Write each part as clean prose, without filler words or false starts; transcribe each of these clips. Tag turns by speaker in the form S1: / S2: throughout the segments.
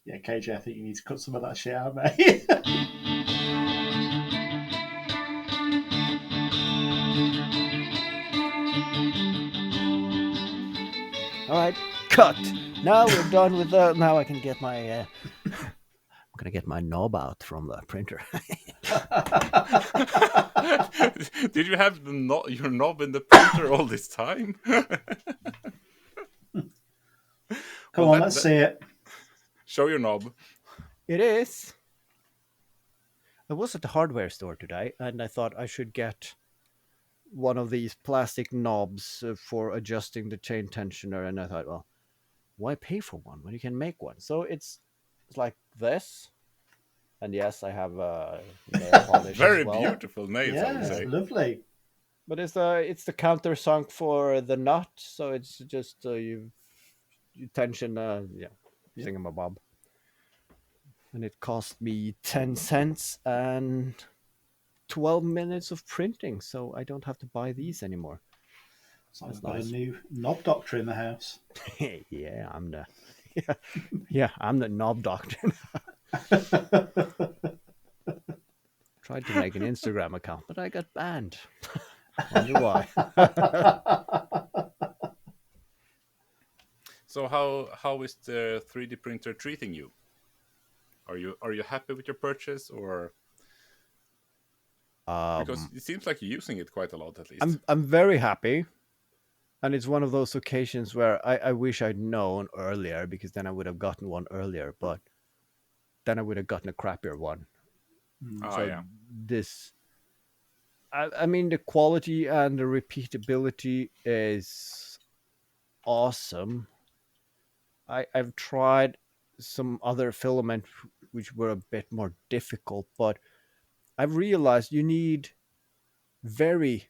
S1: Yeah, KJ, I think you need to cut some of that shit out, mate.
S2: All right, cut. Now we're done with that. Now I can get my. I'm gonna get my knob out from the printer.
S3: Did you have your knob in the printer all this time?
S1: Come on, let's see it.
S3: Show your knob.
S2: It is. I was at the hardware store today, and I thought I should get one of these plastic knobs for adjusting the chain tensioner, and I thought, well, why pay for one when you can make one? So it's like this, and yes, I have nail polish
S3: Very
S2: as well.
S3: beautiful nails, I would
S1: Yeah,
S3: say.
S1: lovely.
S2: But it's the countersunk for the nut, so it's just you tension thingamabob, and it cost me 10 cents and 12 minutes of printing, so I don't have to buy these anymore.
S1: So
S2: That's
S1: we've got
S2: nice.
S1: a new knob doctor in the house.
S2: Yeah, I'm the I'm the knob doctor. Tried to make an Instagram account, but I got banned. Wonder why.
S3: So how is the 3D printer treating you? Are you happy with your purchase, or because it seems like you're using it quite a lot at least?
S2: I'm very happy, and it's one of those occasions where I wish I'd known earlier, because then I would have gotten one earlier, but then I would have gotten a crappier one.
S3: Yeah.
S2: This, I mean, the quality and the repeatability is awesome. I've tried some other filament which were a bit more difficult, but I've realized you need very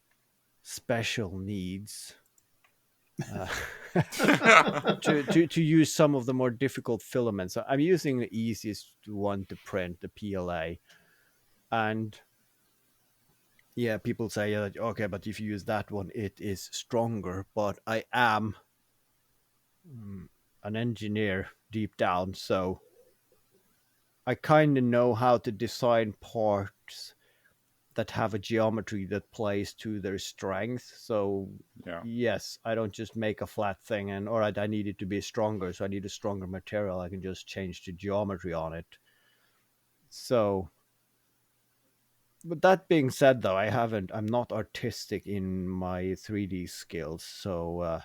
S2: special needs to use some of the more difficult filaments. So I'm using the easiest one to print, the PLA, and yeah, people say okay, but if you use that one, it is stronger. But I am an engineer deep down, so I kind of know how to design parts that have a geometry that plays to their strength. So
S3: Yeah.
S2: yes, I don't just make a flat thing and all right, I need it to be stronger, so I need a stronger material. I can just change the geometry on it. So, but that being said, though, I'm not artistic in my 3D skills. So,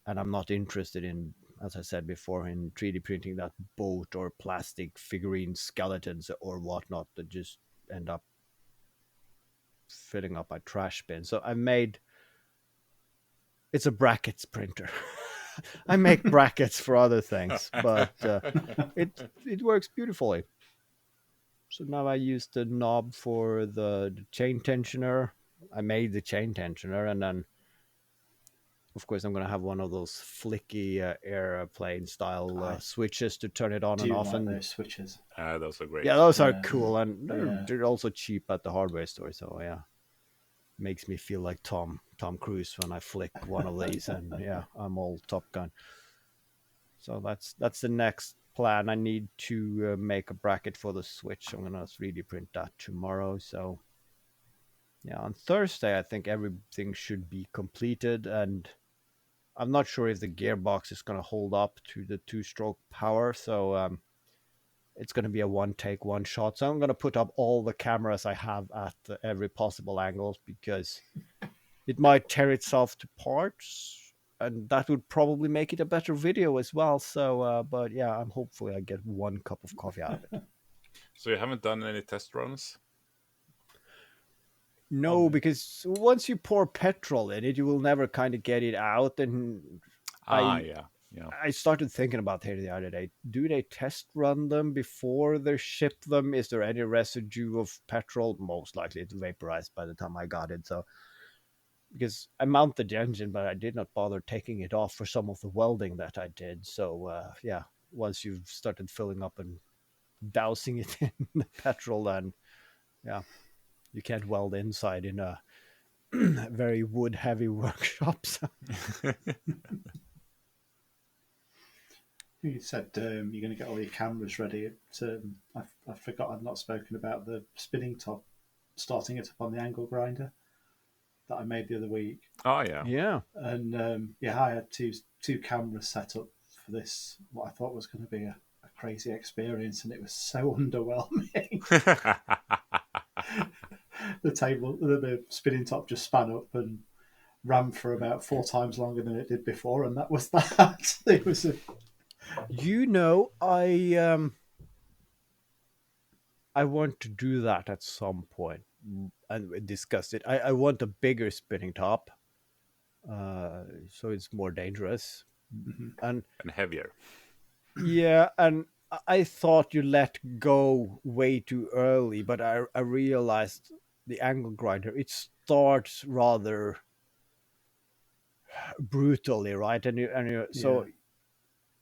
S2: and I'm not interested in, as I said before, in 3D printing that boat or plastic figurine skeletons or whatnot that just end up filling up my trash bin. So it's a brackets printer. I make brackets for other things, but it works beautifully. So now I use the knob for the chain tensioner. I made the chain tensioner, and then of course I'm gonna have one of those flicky airplane style switches to turn it on and off.
S1: Like
S2: And
S1: those switches.
S3: Those are great.
S2: yeah, those are cool, and
S1: Yeah.
S2: they're also cheap at the hardware store. So yeah, makes me feel like Tom Cruise when I flick one of these, and yeah, I'm all Top Gun. So that's the next plan. I need to make a bracket for the Switch. I'm gonna 3D print that tomorrow. So yeah, on Thursday I think everything should be completed, and I'm not sure if the gearbox is gonna hold up to the 2-stroke power. So it's going to be a one take, one shot. So I'm going to put up all the cameras I have at every possible angles, because it might tear itself to parts, and that would probably make it a better video as well. So, but yeah, I'm hopefully I get one cup of coffee out of it.
S3: So you haven't done any test runs?
S2: No, because once you pour petrol in it, you will never kind of get it out. And
S3: Yeah.
S2: I started thinking about it the other day. Do they test run them before they ship them? Is there any residue of petrol? Most likely it's vaporized by the time I got it. So, because I mounted the engine, but I did not bother taking it off for some of the welding that I did. So, yeah, once you've started filling up and dousing it in the petrol, then yeah, you can't weld inside in a very wood heavy workshop. So.
S1: You said you're going to get all your cameras ready. I forgot I'd not spoken about the spinning top, starting it up on the angle grinder that I made the other week.
S3: Oh yeah.
S2: Yeah.
S1: And I had two cameras set up for this, what I thought was going to be a crazy experience, and it was so underwhelming. The spinning top just span up and ran for about 4 times longer than it did before, and that was that. It was
S2: I want to do that at some point, and we discussed it. I want a bigger spinning top, so it's more dangerous. And
S3: and heavier.
S2: yeah, and I thought you let go way too early, but I realized the angle grinder, it starts rather brutally, right? So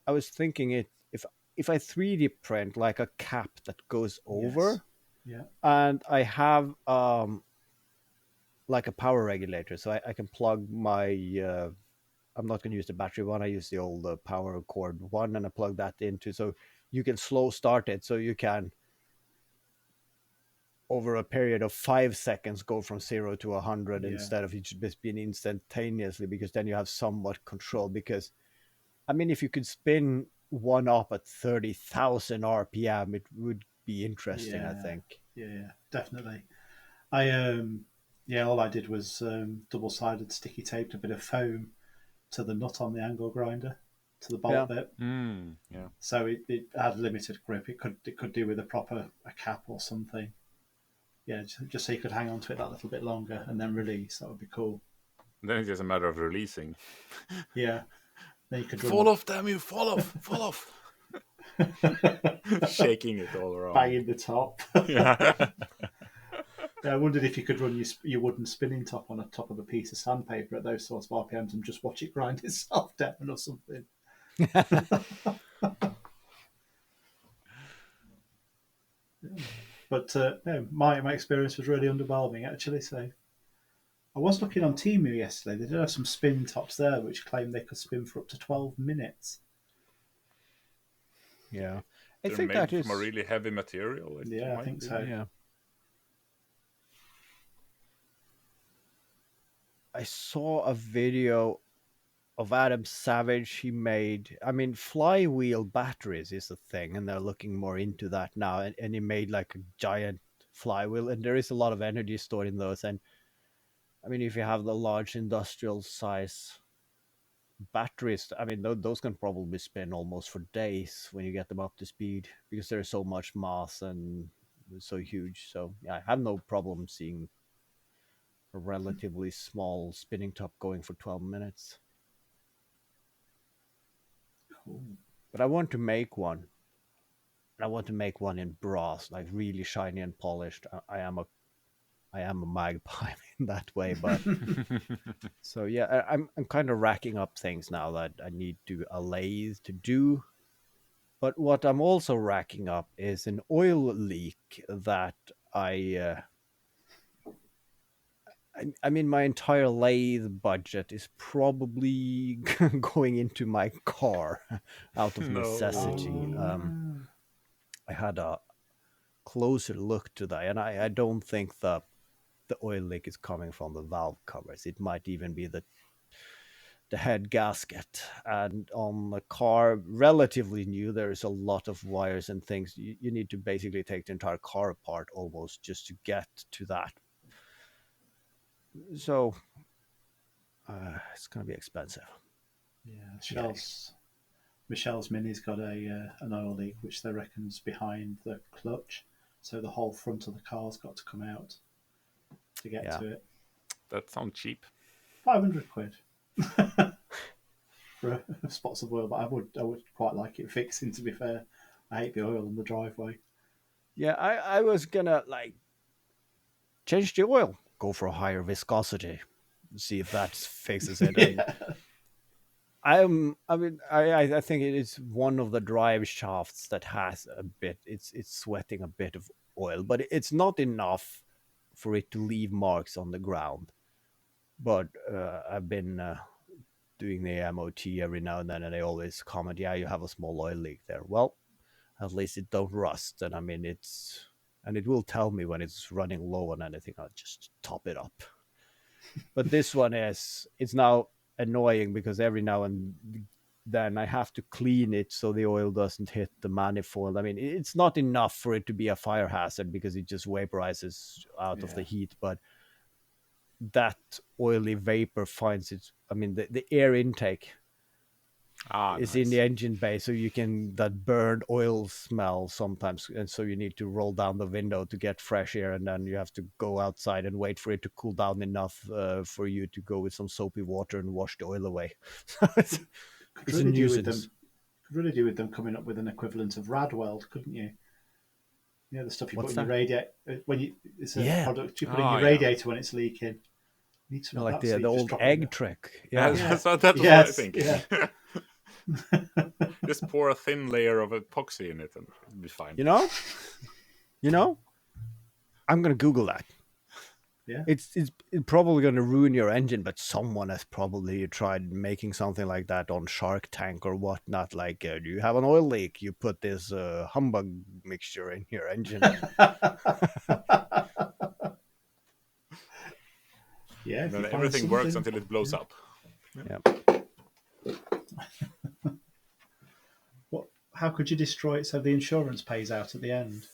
S2: I was thinking if I 3D print like a cap that goes over,
S1: yeah,
S2: and I have like a power regulator, so I can plug my I'm not going to use the battery one. I use the old power cord one, and I plug that into, so you can slow start it, so you can over a period of 5 seconds go from 0 to 100 instead of it just being instantaneously, because then you have somewhat control. Because I mean, if you could spin one up at 30,000 RPM, it would be interesting, I think.
S1: Yeah, definitely. All I did was double-sided sticky taped a bit of foam to the nut on the angle grinder, to the bolt bit.
S3: Yeah.
S1: So it had limited grip. It could do with a cap or something. Yeah, just so you could hang on to it that little bit longer and then release. That would be cool.
S3: And then it's just a matter of releasing.
S1: Yeah. Then you could
S3: fall off, damn you! Fall off! Shaking it all around.
S1: Banging the top.
S3: Yeah.
S1: I wondered if you could run your wooden spinning top on the top of a piece of sandpaper at those sorts of RPMs and just watch it grind itself down or something. But my experience was really underwhelming, actually. So I was looking on Temu yesterday. They did have some spin tops there which claimed they could spin for up to 12 minutes.
S2: Yeah.
S3: They're
S2: think
S3: made
S2: that is
S3: from a really heavy material.
S1: I think so.
S2: Yeah. I saw a video of Adam Savage. He made, I mean, flywheel batteries is a thing, and they're looking more into that now. And he made like a giant flywheel, and there is a lot of energy stored in those. And I mean, if you have the large industrial size batteries, I mean, those can probably spin almost for days when you get them up to speed, because there's so much mass and it's so huge. So yeah, I have no problem seeing a relatively small spinning top going for 12 minutes.
S1: Cool.
S2: But I want to make one. I want to make one in brass, like really shiny and polished. I am a magpie in that way, but so yeah, I'm kind of racking up things now that I need a lathe to do. But what I'm also racking up is an oil leak that I mean, my entire lathe budget is probably going into my car out of necessity. I had a closer look to that, and I don't think the oil leak is coming from the valve covers. It might even be the head gasket. And on the car, relatively new, there's a lot of wires and things. You need to basically take the entire car apart almost just to get to that. So it's going to be expensive.
S1: Yeah, Michelle's Mini's got an oil leak, which they reckon's behind the clutch. So the whole front of the car's got to come out to get to it.
S3: That sounds cheap.
S1: 500 quid for spots of oil, but I would quite like it fixing, to be fair. I hate the oil in the driveway.
S2: Yeah, I was gonna change the oil, go for a higher viscosity, see if that fixes it.
S1: Yeah.
S2: I think it is one of the drive shafts that has a bit. It's sweating a bit of oil, but it's not enough for it to leave marks on the ground. But I've been doing the MOT every now and then, and they always comment, "Yeah, you have a small oil leak there." Well, at least it don't rust, and I mean and it will tell me when it's running low on anything. I'll just top it up. But this one it's now annoying because every now and then I have to clean it so the oil doesn't hit the manifold. I mean, it's not enough for it to be a fire hazard because it just vaporizes out of the heat, but that oily vapor finds its, I mean, the air intake is in the engine bay, so you can that burned oil smell sometimes, and so you need to roll down the window to get fresh air, and then you have to go outside and wait for it to cool down enough for you to go with some soapy water and wash the oil away. It's a nuisance.
S1: Could really do with them coming up with an equivalent of Radweld, couldn't you? You know, the stuff you put in your radiator when it's a product you put in your radiator when it's leaking. You need
S2: like the old egg trick.
S3: That's what I think. Yeah. Just pour a thin layer of epoxy in it and it'll be fine.
S2: You know, I'm gonna Google that.
S1: Yeah,
S2: it's probably going to ruin your engine, but someone has probably tried making something like that on Shark Tank or whatnot. Like, do you have an oil leak? You put this humbug mixture in your engine.
S1: Yeah,
S3: then everything works until it blows up.
S2: Yeah.
S1: How could you destroy it so the insurance pays out at the end?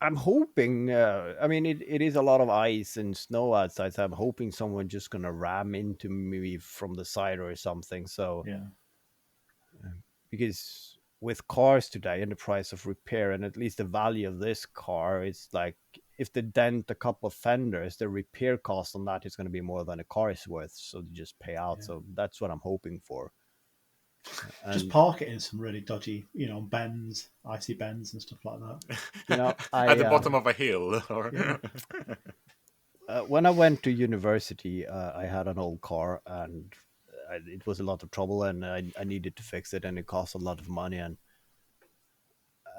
S2: I'm hoping, I mean, it is a lot of ice and snow outside, so I'm hoping someone just going to ram into me from the side or something. So, because with cars today and the price of repair and at least the value of this car, it's like if they dent a couple of fenders, the repair cost on that is going to be more than a car is worth. So they just pay out. So that's what I'm hoping for.
S1: Just park it in some really dodgy, bends, icy bends and stuff like that.
S3: At the bottom of a hill.
S2: When I went to university, I had an old car, and it was a lot of trouble, and I needed to fix it, and it cost a lot of money.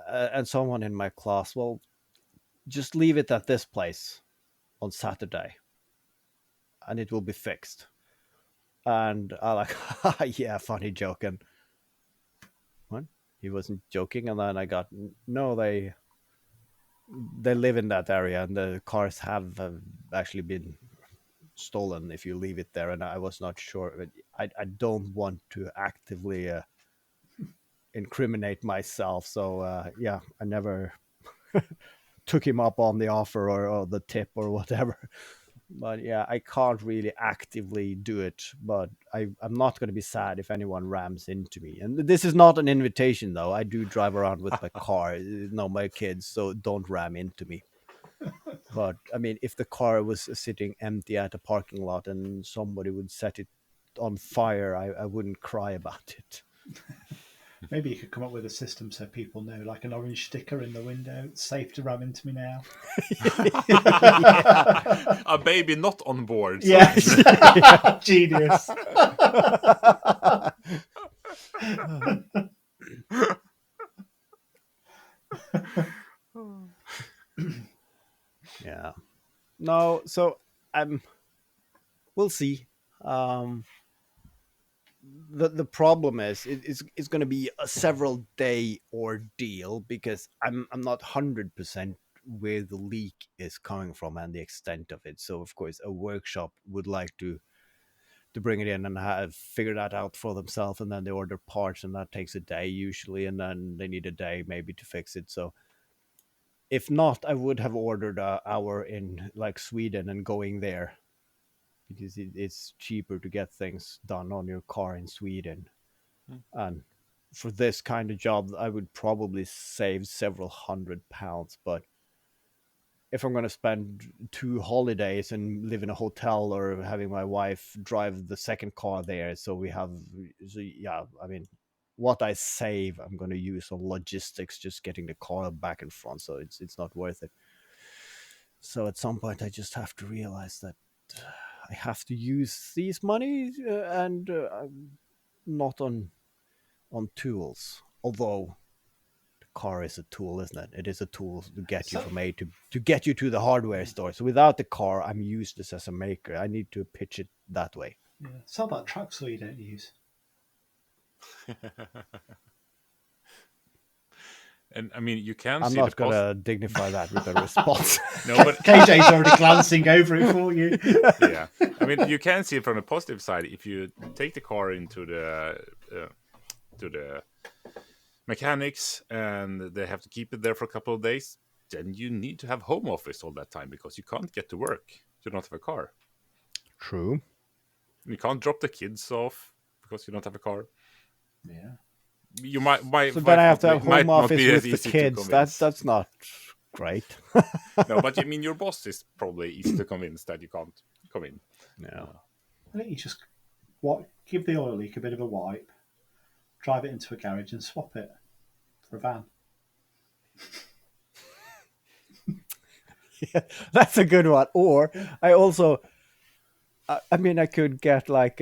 S2: And someone in my class, well, just leave it at this place on Saturday, and it will be fixed. And I like, yeah, funny joke. And what? He wasn't joking. And then I got, no, they live in that area, and the cars have actually been stolen if you leave it there. And I was not sure. But I don't want to actively incriminate myself. So, I never took him up on the offer or the tip or whatever. But yeah, I can't really actively do it, but I'm not going to be sad if anyone rams into me. And this is not an invitation, though. I do drive around with my car, my kids, so don't ram into me. But I mean, if the car was sitting empty at a parking lot and somebody would set it on fire, I wouldn't cry about it.
S1: Maybe you could come up with a system so people know, like an orange sticker in the window. It's safe to ram into me now.
S3: A baby not on board.
S1: So. Yes. Genius.
S2: Yeah. No, so we'll see. The problem is it's going to be a several day ordeal because I'm not 100% where the leak is coming from and the extent of it. So of course a workshop would like to bring it in and have figure that out for themselves, and then they order parts, and that takes a day usually, and then they need a day maybe to fix it. So if not, I would have ordered an hour in like Sweden and going there, because it's cheaper to get things done on your car in Sweden. And for this kind of job, I would probably save several £100. But if I'm going to spend 2 holidays and live in a hotel or having my wife drive the second car there, I mean, what I save, I'm going to use on logistics, just getting the car back and front. So it's not worth it. So at some point, I just have to realize that I have to use these money and not on tools. Although the car is a tool, isn't it? It is a tool to get you from A to get you to the hardware store. So without the car, I'm useless as a maker. I need to pitch it that way.
S1: Yeah. It's not that track saw you don't use.
S3: And I mean, you can
S2: I'm
S3: see the
S2: not gonna dignify that with a response.
S3: No, but
S1: KJ's already glancing over it for you.
S3: yeah, I mean, you can see it from the positive side. If you take the car into to the mechanics and they have to keep it there for a couple of days, then you need to have home office all that time because you can't get to work. You don't have a car.
S2: True.
S3: You can't drop the kids off because you don't have a car.
S1: Yeah.
S3: You might
S2: So then I have to have
S3: might
S2: home
S3: not
S2: office
S3: be as
S2: with the
S3: easy to
S2: kids.
S3: convince.
S2: That's not great.
S3: No, but I mean, your boss is probably easy to convince that you can't come in.
S2: No.
S1: I think you just give the oil leak a bit of a wipe, drive it into a garage and swap it for a van.
S2: Yeah, that's a good one. Or I also, I mean, I could get like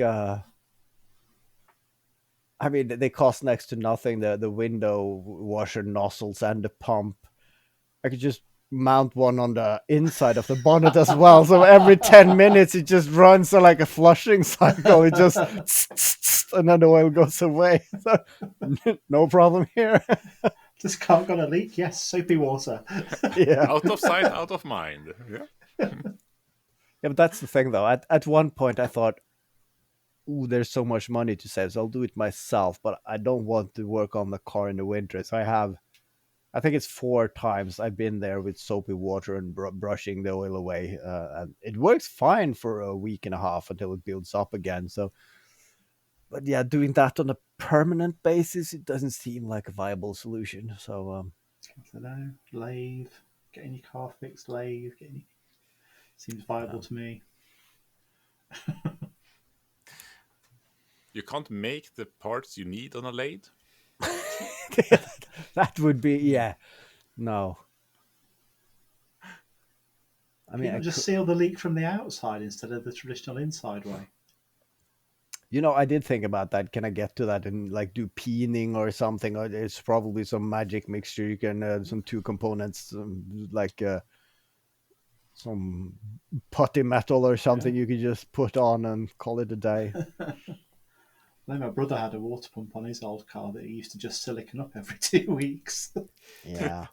S2: I mean, they cost next to nothing. The window washer nozzles and the pump. I could just mount one on the inside of the bonnet as well. So every 10 minutes, it just runs like a flushing cycle. It just and then the oil goes away. So, no problem here.
S1: This car got a leak? Yes, soapy water.
S2: Yeah.
S3: Out of sight, out of mind. Yeah.
S2: Yeah, but that's the thing, though. At one point, I thought, ooh, there's so much money to save, so I'll do it myself. But I don't want to work on the car in the winter. So I think it's 4 times I've been there with soapy water and brushing the oil away. And it works fine for a week and a half until it builds up again. So, but yeah, doing that on a permanent basis, it doesn't seem like a viable solution. So,
S1: I don't know. Lathe, getting your car fixed, seems viable to me.
S3: You can't make the parts you need on a lathe.
S2: that would be, yeah, no. I mean,
S1: I just seal the leak from the outside instead of the traditional inside way.
S2: I did think about that. Can I get to that and like do peening or something? Or it's probably some magic mixture. You can some 2 components, like some putty metal or something. You could just put on and call it a day.
S1: I know my brother had a water pump on his old car that he used to just silicon up every 2 weeks.
S2: Yeah,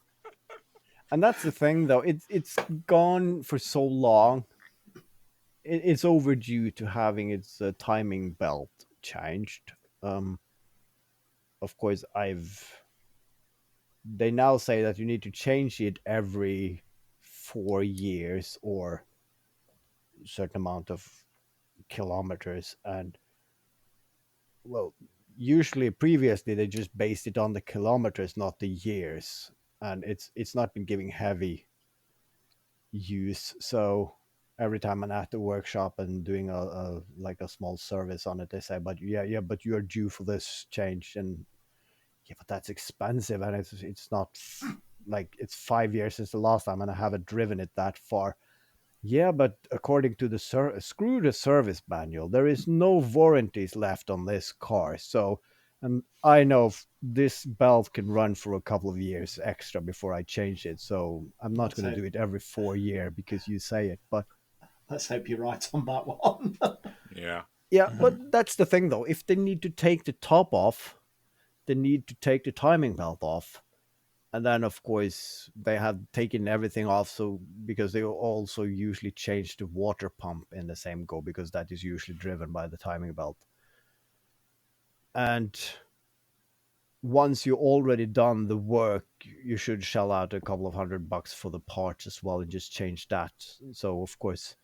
S2: and that's the thing, though. It's gone for so long. It's overdue to having its timing belt changed. Of course, they now say that you need to change it every 4 years or a certain amount of kilometers. And well, usually previously they just based it on the kilometers, not the years. And it's not been giving heavy use. So every time I'm at the workshop and doing a like a small service on it, they say, but but you are due for this change. And yeah, but that's expensive, and it's not like it's 5 years since the last time, and I haven't driven it that far. Yeah, but according to the Crude service manual, there is no warranties left on this car. So, and I know this belt can run for a couple of years extra before I change it. So I'm not going to do it every 4 year because you say it. But
S1: let's hope you're right on that one.
S3: Yeah.
S2: Yeah, but that's the thing, though. If they need to take the top off, they need to take the timing belt off. And then, of course, they have taken everything off. So because they also usually change the water pump in the same go, because that is usually driven by the timing belt. And once you already done the work, you should shell out a couple of $100 for the parts as well and just change that. So, of course,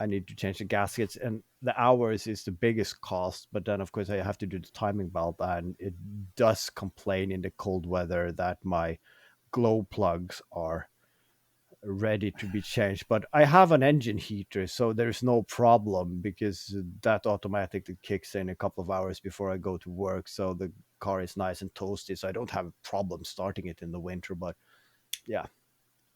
S2: I need to change the gaskets, and the hours is the biggest cost. But then, of course, I have to do the timing belt, and it does complain in the cold weather that my glow plugs are ready to be changed. But I have an engine heater, so there's no problem because that automatically kicks in a couple of hours before I go to work. So the car is nice and toasty, so I don't have a problem starting it in the winter. But yeah,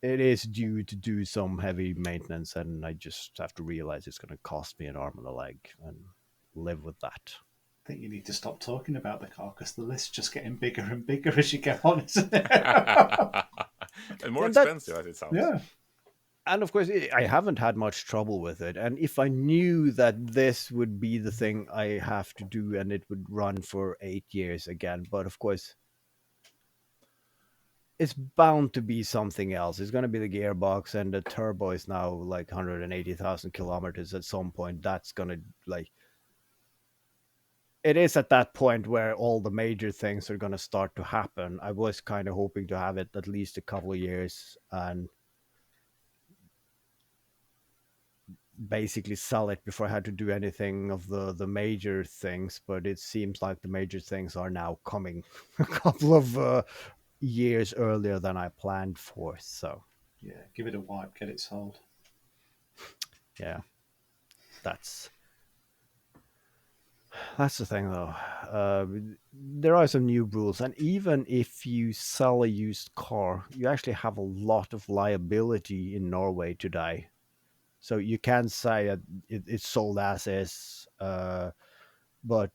S2: it is due to do some heavy maintenance, and I just have to realize it's going to cost me an arm and a leg and live with that.
S1: I think you need to stop talking about the car because the list's just getting bigger and bigger as you go on, isn't it?
S3: And more expensive as it sounds.
S1: Yeah.
S2: And of course, I haven't had much trouble with it. And if I knew that this would be the thing I have to do and it would run for 8 years again, but of course, it's bound to be something else. It's going to be the gearbox, and the turbo is now like 180,000 kilometers at some point. That's going to like, it is at that point where all the major things are going to start to happen. I was kind of hoping to have it at least a couple of years and basically sell it before I had to do anything of the major things. But it seems like the major things are now coming a couple of years earlier than I planned for. So
S1: Yeah, give it a wipe, get it sold.
S2: yeah, that's the thing though. There are some new rules, and even if you sell a used car, you actually have a lot of liability in Norway today. So you can say it's sold as is, but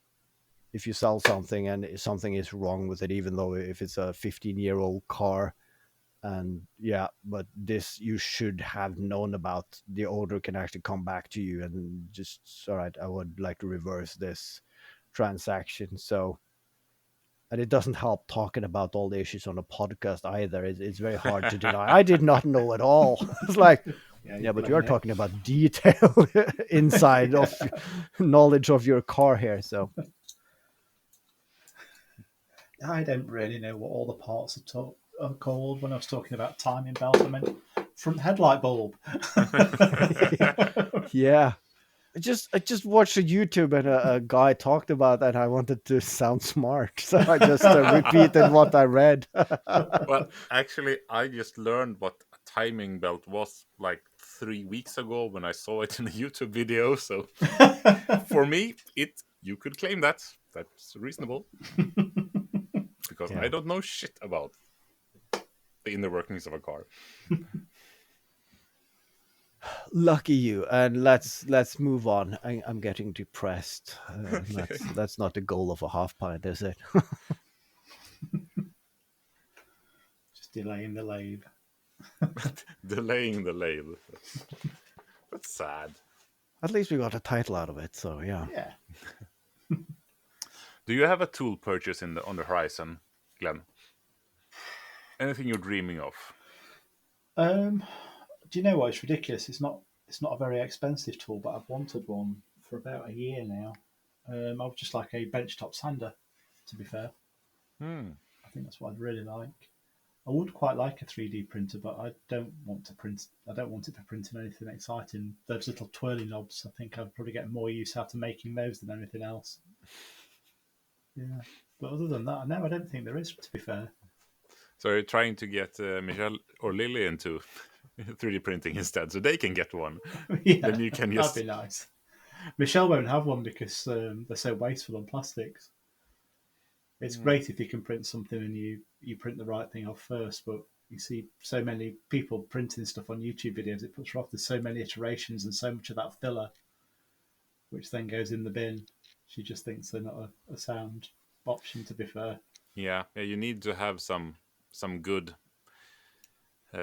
S2: if you sell something and something is wrong with it, even though if it's a 15-year-old car, and yeah, but this you should have known about, the owner can actually come back to you and just, all right, I would like to reverse this transaction. So, and it doesn't help talking about all the issues on a podcast either. It's very hard to deny. I did not know at all. It's like, yeah, but you are talking about detailed inside of knowledge of your car here. So
S1: I don't really know what all the parts are called. When I was talking about timing belt, I meant front headlight bulb.
S2: yeah, I just watched a YouTube and a guy talked about that. I wanted to sound smart, so I just repeated what I read.
S3: Well, actually, I just learned what a timing belt was like 3 weeks ago when I saw it in a YouTube video. So for me, you could claim that's reasonable because
S2: Yeah.
S3: I don't know shit about the inner workings of a car.
S2: Lucky you. And let's move on. I'm getting depressed. That's not the goal of a half pint, is it?
S1: Just delaying the lathe.
S3: Delaying the lathe. That's sad.
S2: At least we got a title out of it, so yeah.
S1: Yeah.
S3: Do you have a tool purchase on the horizon, Glenn? Anything you're dreaming of?
S1: Do you know what? It's ridiculous. It's not a very expensive tool, but I've wanted one for about a year now. I would just like a benchtop sander, to be fair. I think that's what I'd really like. I would quite like a 3D printer, but I don't want to print. I don't want it for printing anything exciting. Those little twirly knobs, I think I'd probably get more use out of making those than anything else. Yeah, but other than that, no, I don't think there is. To be fair.
S3: So you're trying to get Michelle or Lily into 3D printing instead, so they can get one.
S1: Yeah,
S3: Then you can just...
S1: that'd be nice. Michelle won't have one because they're so wasteful on plastics. It's great if you can print something and you print the right thing off first, but you see so many people printing stuff on YouTube videos, it puts her off. There's so many iterations and so much of that filler, which then goes in the bin. She just thinks they're not a sound option, to be fair.
S3: Yeah, you need to have some good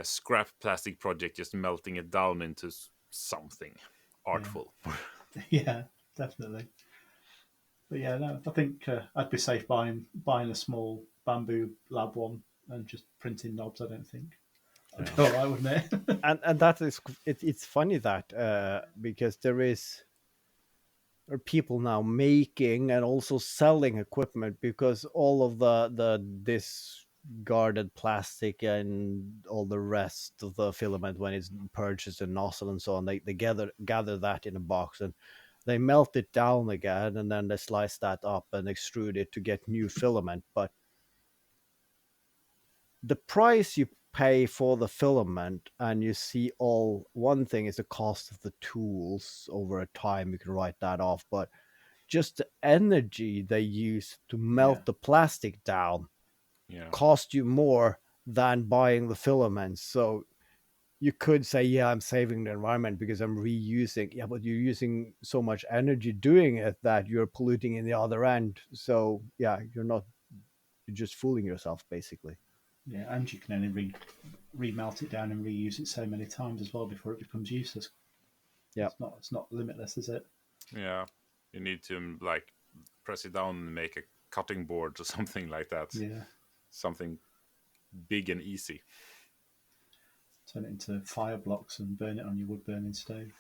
S3: scrap plastic project, just melting it down into something artful.
S1: Yeah, definitely. But yeah, no, I think I'd be safe buying a small bamboo lab one and just printing knobs. I don't think that'd be all right, wouldn't it?
S2: And that is it's funny that because there are people now making and also selling equipment, because all of the discarded plastic and all the rest of the filament, when it's purchased and nozzle and so on, they gather that in a box and they melt it down again, and then they slice that up and extrude it to get new filament. But the price you pay for the filament, and you see all, one thing is the cost of the tools over a time, you can write that off, but just the energy they use to melt the plastic down cost you more than buying the filaments. So you could say, yeah, I'm saving the environment because I'm reusing. Yeah, but you're using so much energy doing it that you're polluting in the other end. So yeah, you're just fooling yourself, basically.
S1: Yeah, and you can only remelt it down and reuse it so many times as well before it becomes useless.
S2: Yeah.
S1: It's not limitless, is it?
S3: Yeah, you need to like press it down and make a cutting board or something like that.
S1: Yeah.
S3: Something big and easy.
S1: Turn it into fire blocks and burn it on your wood burning stove.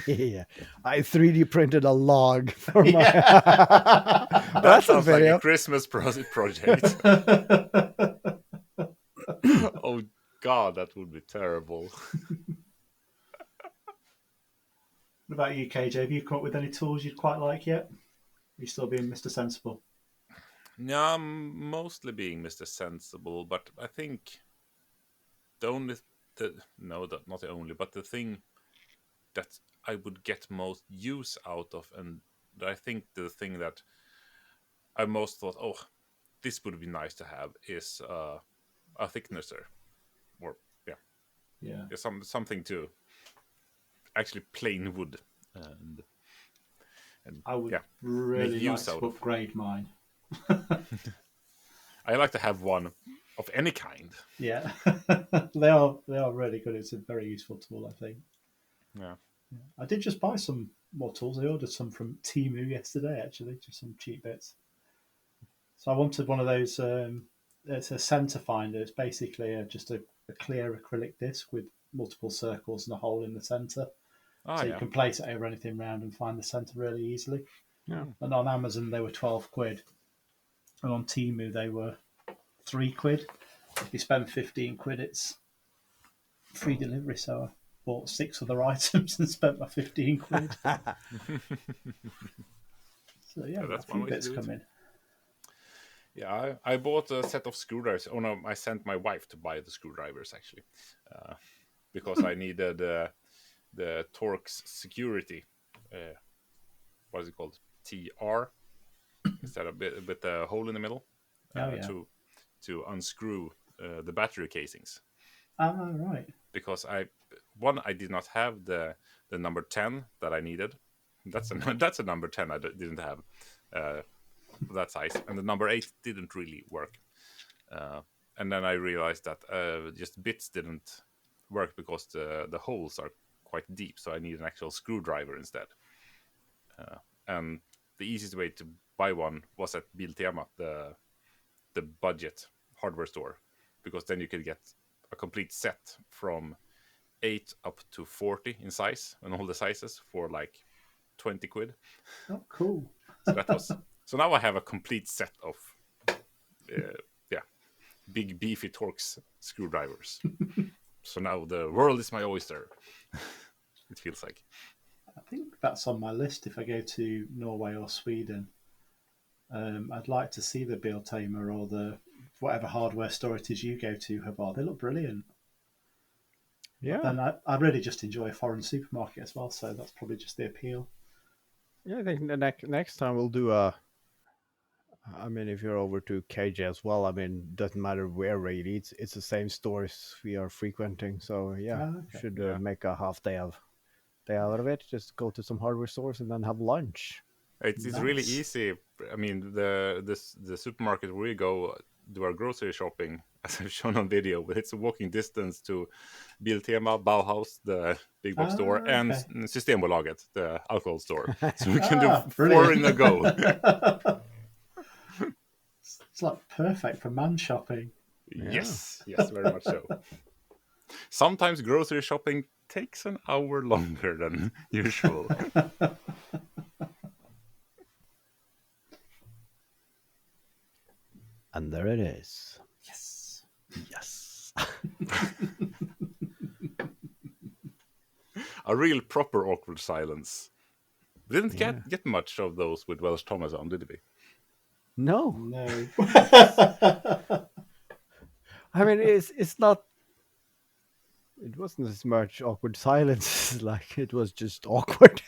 S2: Yeah, I 3D printed a log for my.
S3: That
S2: That's a
S3: sounds like
S2: video.
S3: a Christmas project. Oh God, that would be terrible.
S1: What about you, KJ? Have you come up with any tools you'd quite like yet? Are you still being Mr. Sensible?
S3: Yeah, I'm mostly being Mr. Sensible, but I think not the only, but the thing that I would get most use out of, and I think the thing that I most thought, oh, this would be nice to have, is a thicknesser, or
S1: Yeah.
S3: something to actually plain wood, and
S1: I would
S3: make
S1: really like
S3: use
S1: to
S3: out of.
S1: upgrade mine.
S3: I like to have one of any kind.
S1: Yeah. they are really good. It's a very useful tool, I think.
S3: Yeah.
S1: I did just buy some more tools. I ordered some from Temu yesterday, actually, just some cheap bits. So I wanted one of those. It's a center finder. It's basically just a clear acrylic disc with multiple circles and a hole in the center. So you can place it over anything round and find the center really easily.
S2: Yeah.
S1: And on Amazon they were £12, and on Temu they were £3. If you spend £15, it's free delivery. So I bought 6 other items and spent my £15. So yeah,
S3: that's
S1: a few
S3: one way to
S1: bits
S3: do it.
S1: come in.
S3: Yeah, I bought a set of screwdrivers. Oh no, I sent my wife to buy the screwdrivers actually, because I needed the Torx security. What is it called? TR instead of with a hole in the middle to unscrew the battery casings.
S1: Ah, right.
S3: Because I did not have the number 10 that I needed. That's a number 10 I didn't have. That size, and the number 8 didn't really work, and then I realized that just bits didn't work because the holes are quite deep, so I need an actual screwdriver instead, and the easiest way to buy one was at Biltema, the budget hardware store, because then you could get a complete set from 8 up to 40 in size, and all the sizes for like 20 quid.
S1: Oh, cool.
S3: So that was so now I have a complete set of big beefy Torx screwdrivers. So now the world is my oyster. It feels like.
S1: I think that's on my list if I go to Norway or Sweden. I'd like to see the Biltema or the whatever hardware store it is you go to, Haavard. They look brilliant.
S2: Yeah.
S1: And I really just enjoy a foreign supermarket as well, so that's probably just the appeal.
S2: Yeah, I think the next time we'll do I mean, if you're over to KJ as well, I mean, doesn't matter where really, it's the same stores we are frequenting. So yeah, should make a half day out of it. Just go to some hardware stores and then have lunch.
S3: It's really easy. I mean, the supermarket where we go do our grocery shopping, as I've shown on video, but it's a walking distance to Biltema, Bauhaus, the big box store, and Systembolaget, the alcohol store. So we can do 4 in a go.
S1: It's like perfect for man shopping.
S3: Yes, very much so. Sometimes grocery shopping takes an hour longer than usual.
S2: And there it is.
S1: Yes.
S3: A real proper awkward silence. We didn't get much of those with Welsh Thomas on, did we?
S2: No. I mean, it's not. It wasn't as much awkward silence. Like it was just awkward.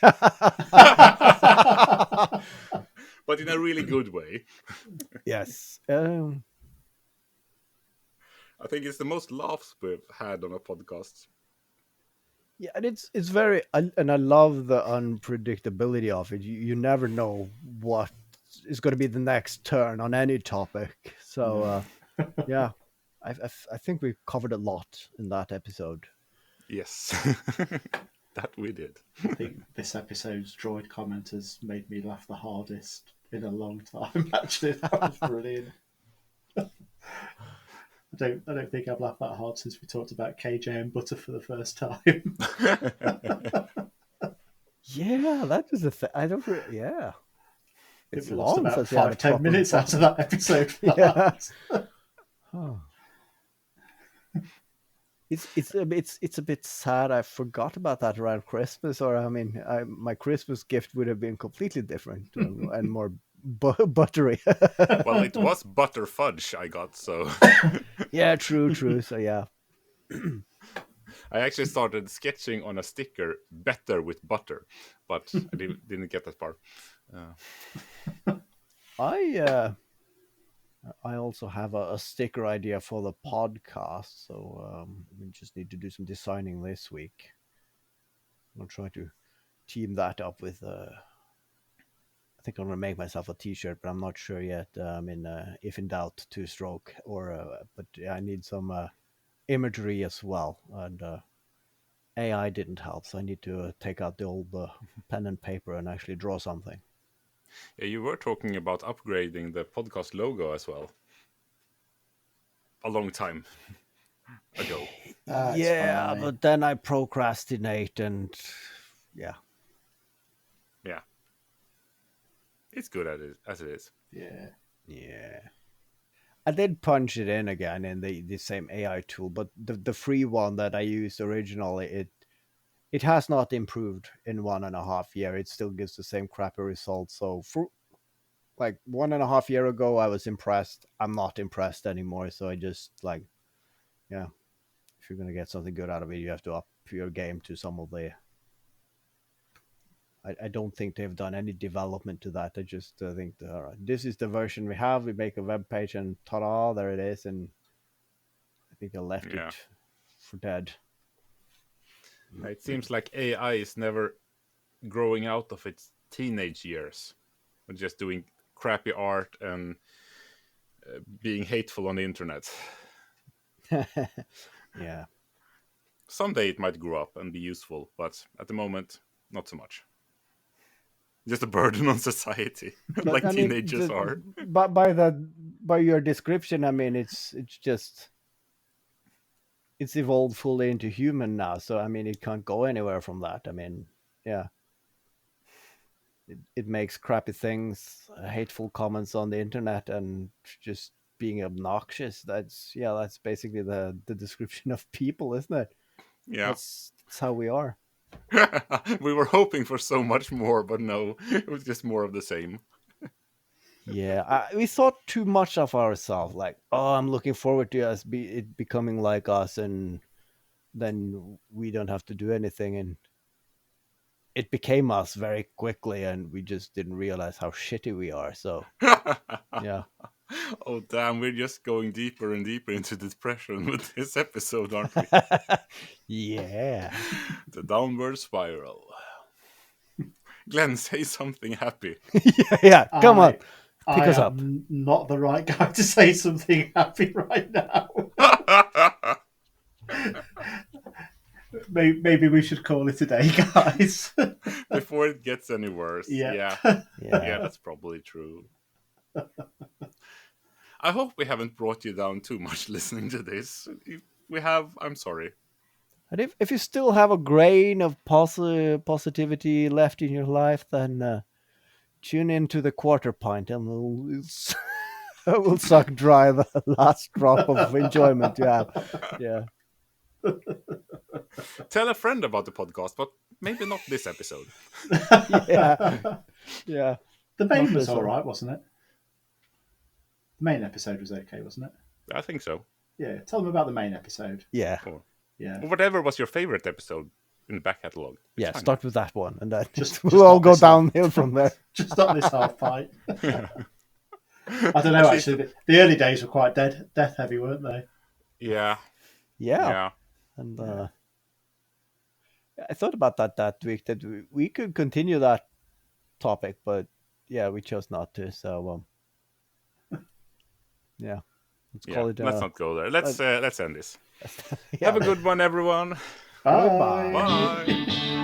S3: But in a really good way.
S2: Yes.
S3: I think it's the most laughs we've had on a podcast.
S2: Yeah, and it's very, and I love the unpredictability of it. You never know what is going to be the next turn on any topic. So yeah, I think we covered a lot in that episode.
S3: Yes, that we did.
S1: I think this episode's droid comment has made me laugh the hardest in a long time. Actually, that was brilliant. I don't think I've laughed that hard since we talked about KJ and butter for the first time.
S2: Yeah, that was a thing. I don't. Yeah, it's
S1: We lost
S2: long
S1: about
S2: since we had a
S1: 5-10
S2: proper
S1: minutes out of that episode. For
S2: Yeah.
S1: that.
S2: Oh. It's a bit sad. I forgot about that around Christmas, or I mean, my Christmas gift would have been completely different and more buttery.
S3: Well, it was butter fudge I got, so
S2: Yeah, true. So yeah,
S3: I actually started sketching on a sticker "better with butter," but I didn't get that far.
S2: I also have a sticker idea for the podcast, so we just need to do some designing this week. I'll try to team that up with. I think I'm gonna make myself a T-shirt, but I'm not sure yet. If in doubt, 2-stroke but I need some imagery as well, and AI didn't help, so I need to take out the old pen and paper and actually draw something.
S3: Yeah, you were talking about upgrading the podcast logo as well. A long time ago.
S2: Yeah,
S1: fine.
S2: but then I procrastinate, and yeah.
S3: It's good at it as it is.
S2: Yeah. I did punch it in again in the same AI tool, but the free one that I used originally, it has not improved in 1.5 years. It still gives the same crappy results. So for like 1.5 years ago, I was impressed. I'm not impressed anymore. So I just if you're gonna get something good out of it, you have to up your game to some of the. I don't think they've done any development to that. I just think all right, this is the version we have. We make a web page and ta-da, there it is. And I think I left it for dead.
S3: It seems like AI is never growing out of its teenage years. We're just doing crappy art and being hateful on the internet.
S2: Yeah.
S3: Someday it might grow up and be useful, but at the moment, not so much. Just a burden on society, like teenagers are.
S2: But by your description, I mean it's evolved fully into human now. So I mean it can't go anywhere from that. I mean, yeah. It makes crappy things, hateful comments on the internet, and just being obnoxious. That's basically the description of people, isn't it?
S3: Yeah.
S2: That's how we are.
S3: We were hoping for so much more, but no, it was just more of the same.
S2: Yeah, we thought too much of ourselves. Like, oh, I'm looking forward to it becoming like us, and then we don't have to do anything. And it became us very quickly, and we just didn't realize how shitty we are. So, yeah.
S3: Oh, damn, we're just going deeper and deeper into depression with this episode, aren't we?
S2: Yeah.
S3: The downward spiral. Glenn, say something happy.
S2: Yeah, come on. Pick us up.
S1: I'm not the right guy to say something happy right now. Maybe we should call it a day, guys.
S3: Before it gets any worse.
S1: Yeah.
S3: Yeah, that's probably true. I hope we haven't brought you down too much listening to this. If we have, I'm sorry.
S2: And if you still have a grain of positivity left in your life, then tune into the quarter pint and we'll suck dry the last drop of enjoyment you have. Yeah.
S3: Tell a friend about the podcast, but maybe not this episode.
S2: Yeah.
S1: The main was all right, wasn't it? The main episode was okay, wasn't it?
S3: I think so.
S1: Yeah. Tell them about the main episode.
S2: Yeah.
S1: Yeah.
S3: Or whatever was your favorite episode in the back catalogue.
S2: Yeah, start with that one, and then
S1: we'll
S2: all go downhill from there.
S1: Just not this half pint. I don't know, actually. The early days were quite death heavy, weren't they?
S3: Yeah.
S2: And I thought about that week, that we could continue that topic, but yeah, we chose not to. So, yeah. Let's call it.
S3: Let's not go there. Let's end this.
S2: Yeah.
S3: Have a good one, everyone.
S1: Bye.
S2: Goodbye.
S3: Bye.